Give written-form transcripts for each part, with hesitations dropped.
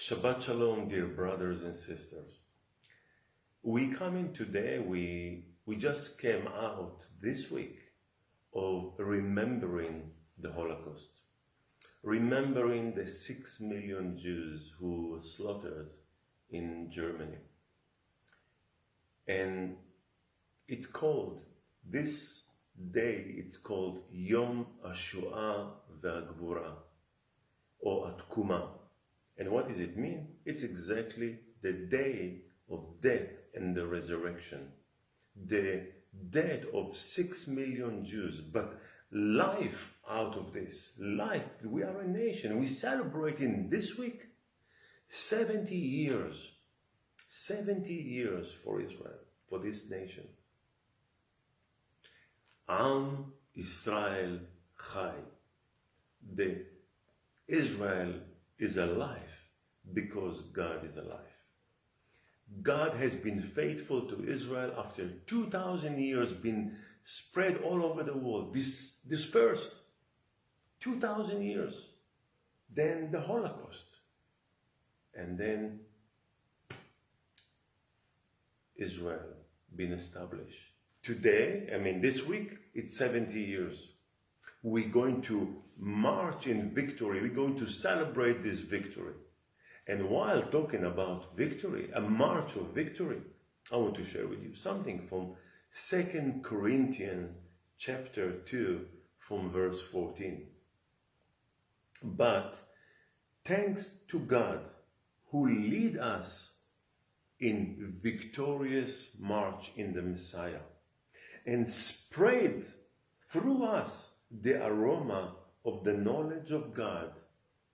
Shabbat Shalom, dear brothers and sisters. We come in today, we just came out this week of remembering the Holocaust, remembering the 6 million Jews who were slaughtered in Germany. And this day, it's called Yom HaShoah VeHaGvura, or Atkuma. And what does it mean? It's exactly the day of death and the resurrection. The death of 6 million Jews, but life out of this. Life, we are a nation. We celebrate in this week 70 years. 70 years for Israel, for this nation. Am Israel Chai. The Israel is alive because God is alive. God has been faithful to Israel after 2,000 years, been spread all over the world, dispersed. 2,000 years. Then the Holocaust. And then Israel been established. Today, this week, it's 70 years. We're going to march in victory. We're going to celebrate this victory. And while talking about victory, a march of victory, I want to share with you something from 2 Corinthians chapter 2 from verse 14. But thanks to God who lead us in victorious march in the Messiah and spread through us the aroma of the knowledge of God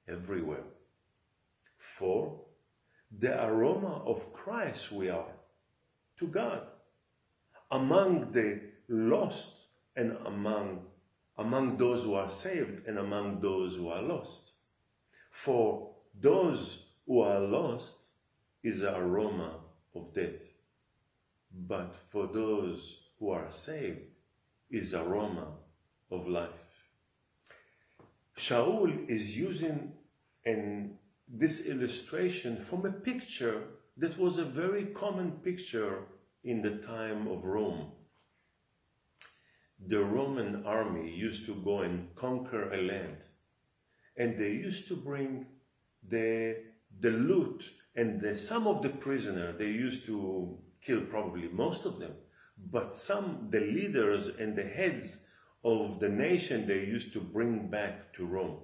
everywhere. For the aroma of Christ we are to God, among the lost and among those who are saved and among those who are lost. For those who are lost is the aroma of death, but for those who are saved is the aroma of life. Shaul is using this illustration from a picture that was a very common picture in the time of Rome. The Roman army used to go and conquer a land, and they used to bring the loot and some of the prisoners. They used to kill probably most of them, but the leaders and the heads of the nation, they used to bring back to Rome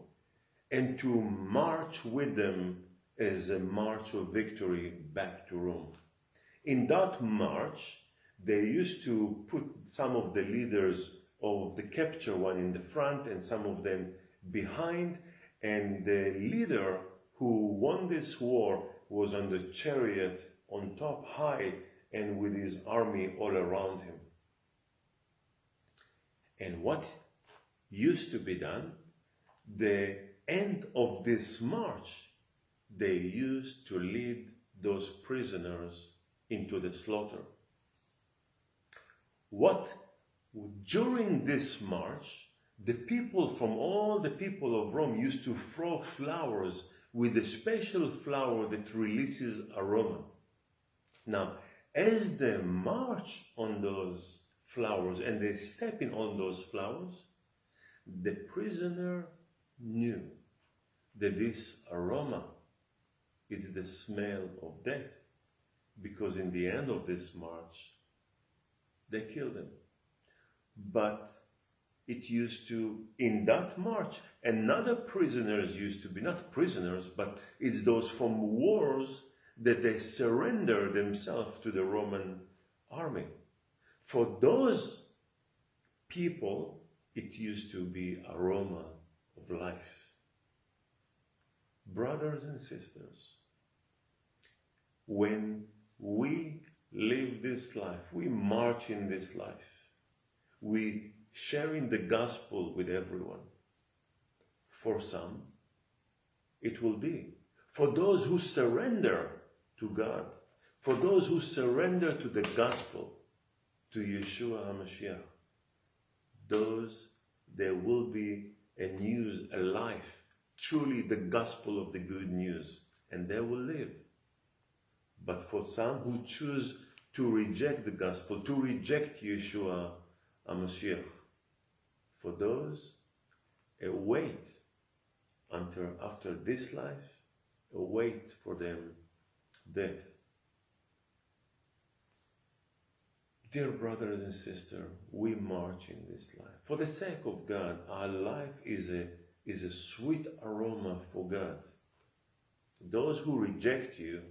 and to march with them as a march of victory back to Rome. In that march, they used to put some of the leaders of the captured one in the front and some of them behind, and the leader who won this war was on the chariot on top high and with his army all around him. And what used to be done, the end of this march, they used to lead those prisoners into the slaughter. During this march, all the people of Rome used to throw flowers with a special flower that releases aroma. Now, as they march on those flowers and they step in on those flowers, the prisoner knew that this aroma is the smell of death, because in the end of this march, they killed them. But it used to, in that march, another prisoners used to be, not prisoners, but it's those from wars that they surrender themselves to the Roman army. For those people, it used to be aroma of life. Brothers and sisters, when we live this life, we march in this life, we sharing the gospel with everyone. For some, it will be. For those who surrender to God, for those who surrender to the gospel, to Yeshua HaMashiach, there will be a life, truly the gospel of the good news, and they will live. But for some who choose to reject the gospel, to reject Yeshua HaMashiach, for those, a wait until after this life, a wait for them death. Dear brothers and sisters, we march in this life. For the sake of God, our life is a sweet aroma for God. Those who reject you,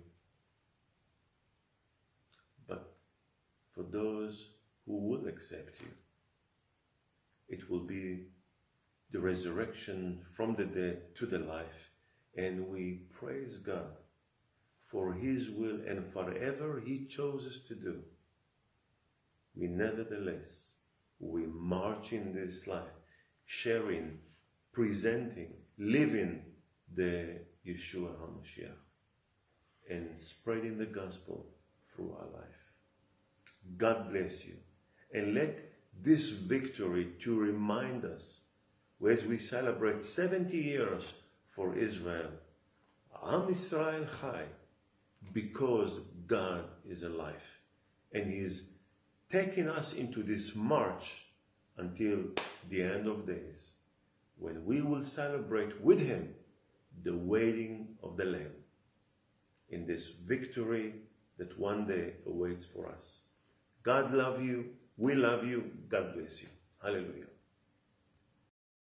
but for those who will accept you, it will be the resurrection from the dead to the life. And we praise God for His will and forever He chose us to do. We nevertheless, we march in this life, sharing, presenting, living the Yeshua HaMashiach, and spreading the gospel through our life. God bless you. And let this victory to remind us, as we celebrate 70 years for Israel, Am Yisrael Chai, because God is alive. And He is taking us into this march until the end of days, when we will celebrate with Him the wedding of the Lamb, in this victory that one day awaits for us. God love you. We love you. God bless you. Hallelujah.